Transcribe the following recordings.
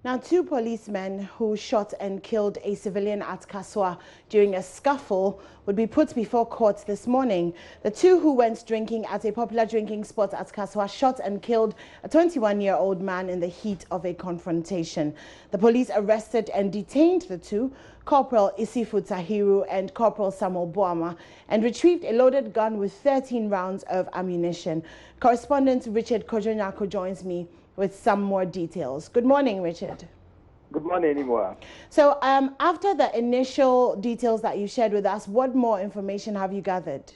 Now, two policemen who shot and killed a civilian at Kaswa during a scuffle would be put before court this morning. The two who went drinking at a popular drinking spot at Kaswa shot and killed a 21-year-old man in the heat of a confrontation. The police arrested and detained the two, Corporal Isifu Tahiru and Corporal Samuel Boama, and retrieved a loaded gun with 13 rounds of ammunition. Correspondent Richard Kojonyako joins me with some more details. Good morning, Richard. Good morning, Imwa. So after the initial details that you shared with us, what more information have you gathered?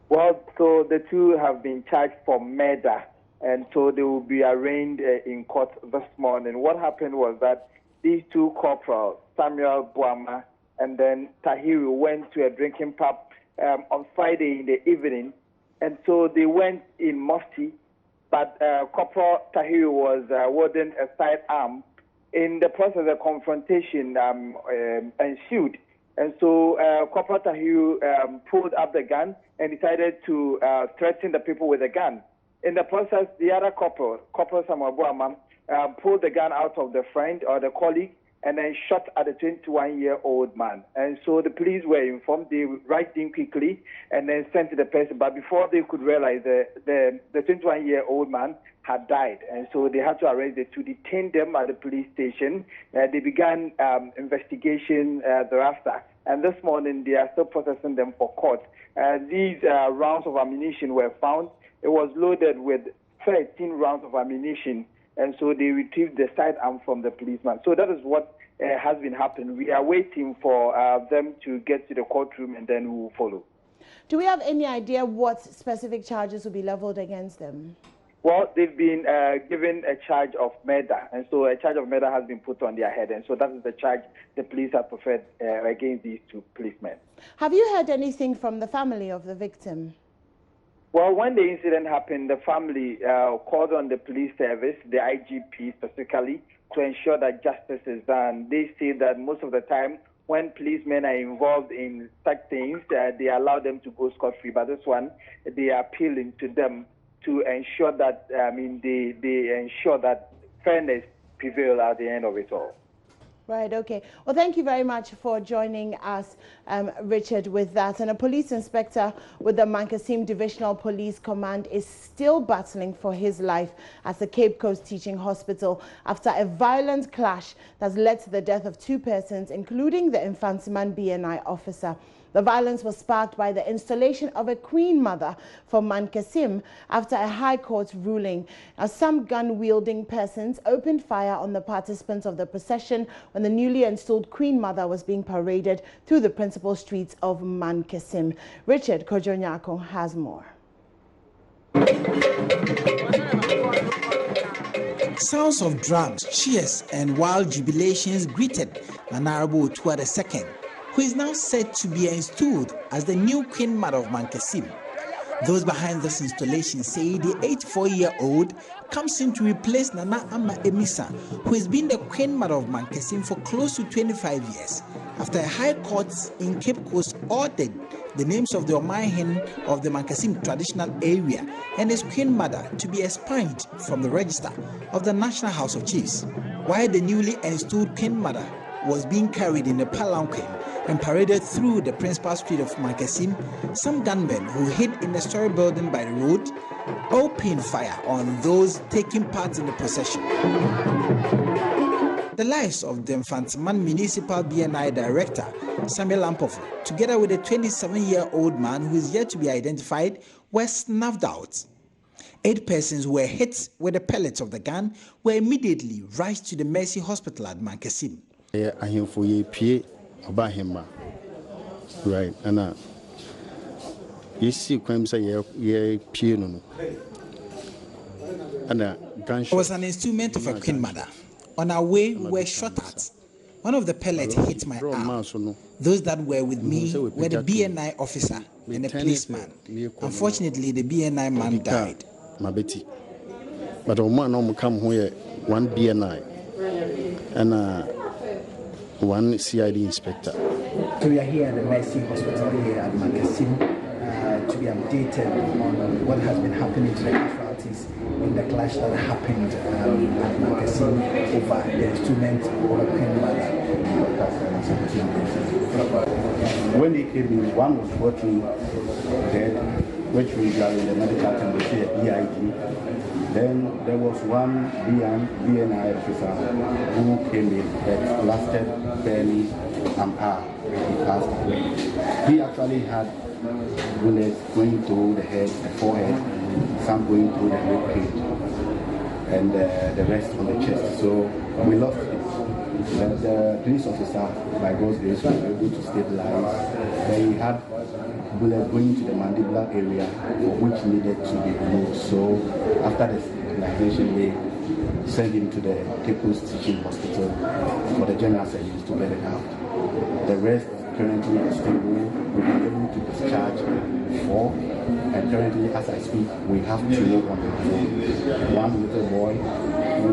Well, so the two have been charged for murder, and so they will be arraigned in court this morning. What happened was that these two corporals, Samuel Boama and then Tahiru, went to a drinking pub on Friday in the evening, and so they went in Mufti. But Corporal Tahiru was wielding a sidearm. In the process, a confrontation ensued. And so Corporal Tahiru pulled up the gun and decided to threaten the people with a gun. In the process, the other Corporal Samuel Boama, pulled the gun out of the friend or the colleague and then shot at the 21-year-old man. And so the police were informed. They rushed in quickly and then sent the person. But before they could realize the 21-year-old man had died. And so they had to arrest the two, detain them at the police station. They began investigation thereafter. And this morning, they are still processing them for court. These rounds of ammunition were found. It was loaded with 13 rounds of ammunition. And so they retrieved the sidearm from the policeman. So that is what has been happening. We are waiting for them to get to the courtroom, and then we will follow. Do we have any idea what specific charges will be leveled against them? Well, they've been given a charge of murder, and so a charge of murder has been put on their head, and so that is the charge the police have preferred against these two policemen. Have you heard anything from the family of the victim? Well, when the incident happened, the family called on the police service, the IGP specifically, to ensure that justice is done. They say that most of the time, when policemen are involved in such things, they allow them to go scot-free. But this one, they are appealing to them to ensure that, they ensure that fairness prevails at the end of it all. Right, okay. Well, thank you very much for joining us, Richard, with that. And a police inspector with the Mankessim Divisional Police Command is still battling for his life at the Cape Coast Teaching Hospital after a violent clash that's led to the death of two persons, including the Infantsiman BNI officer. The violence was sparked by the installation of a Queen Mother for Mankessim after a High Court ruling. Now, some gun-wielding persons opened fire on the participants of the procession when the newly installed Queen Mother was being paraded through the principal streets of Mankessim. Richard Kojonyako has more. Sounds of drums, cheers, and wild jubilations greeted Honorable Otua II, who is now said to be installed as the new Queen Mother of Mankessim. Those behind this installation say the 84-year-old comes in to replace Nana Ama Emisa, who has been the Queen Mother of Mankessim for close to 25 years, after a high court in Cape Coast ordered the names of the Omahen of the Mankessim traditional area and his Queen Mother to be expunged from the register of the National House of Chiefs. While the newly installed Queen Mother was being carried in a palanquin and paraded through the principal street of Mankessim, some gunmen who hid in a story building by the road opened fire on those taking part in the procession. The lives of the Infantsiman Municipal BNI Director, Samuel Lampofo, together with a 27-year-old man who is yet to be identified, were snuffed out. 8 persons who were hit with the pellets of the gun were immediately rushed to the Mercy Hospital at Mankessim. Right, and you see, crimes are piano. It was an instrument of a Queen Mother. On our way, we were shot at. One of the pellets hit my arm. Those that were with me were the BNI officer and a policeman. Unfortunately, the BNI man died. But a man come here, one BNI and one CID inspector. So we are here at the Mercy Hospital here at Mankessim to be updated on what has been happening to the casualties casualties in the clash that happened at Mankessim over the instrument of a Queen Mother. When they came in, one was working dead, which we got in the medical team, we say EIG. Then there was one BNI officer who came in that lasted barely an hour. He passed away. He actually had bullets going through the head, the forehead, some going through the rib cage, and the rest on the chest. So we lost it. The police officer, by God's grace, was able to stabilize. Then he had bullets going to the mandibular area, which needed to be removed. So after the stabilization, they sent him to the People's Teaching Hospital for the general surgeons to get it out. The rest currently is stable. We've been able to discharge 4, and currently, as I speak, we have 2 on the floor. One little boy who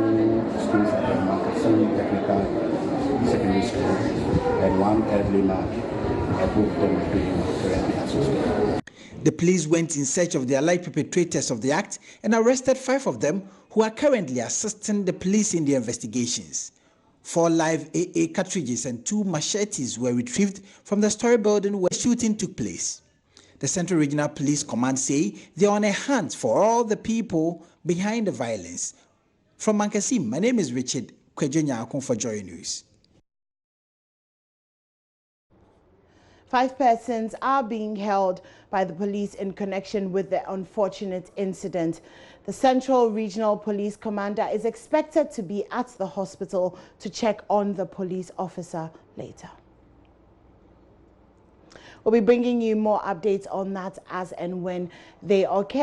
schools at the Mankessim Technical Secondary School, and one elderly man. Both of them are being currently associated. The police went in search of the alleged perpetrators of the act and arrested 5 of them who are currently assisting the police in their investigations. 4 live AA cartridges and 2 machetes were retrieved from the story building where the shooting took place. The Central Regional Police Command say they are on a hunt for all the people behind the violence. From Mankessim, my name is Richard Kwejonya for JoyNews. 5 persons are being held by the police in connection with the unfortunate incident. The Central Regional Police Commander is expected to be at the hospital to check on the police officer later. We'll be bringing you more updates on that as and when they occur.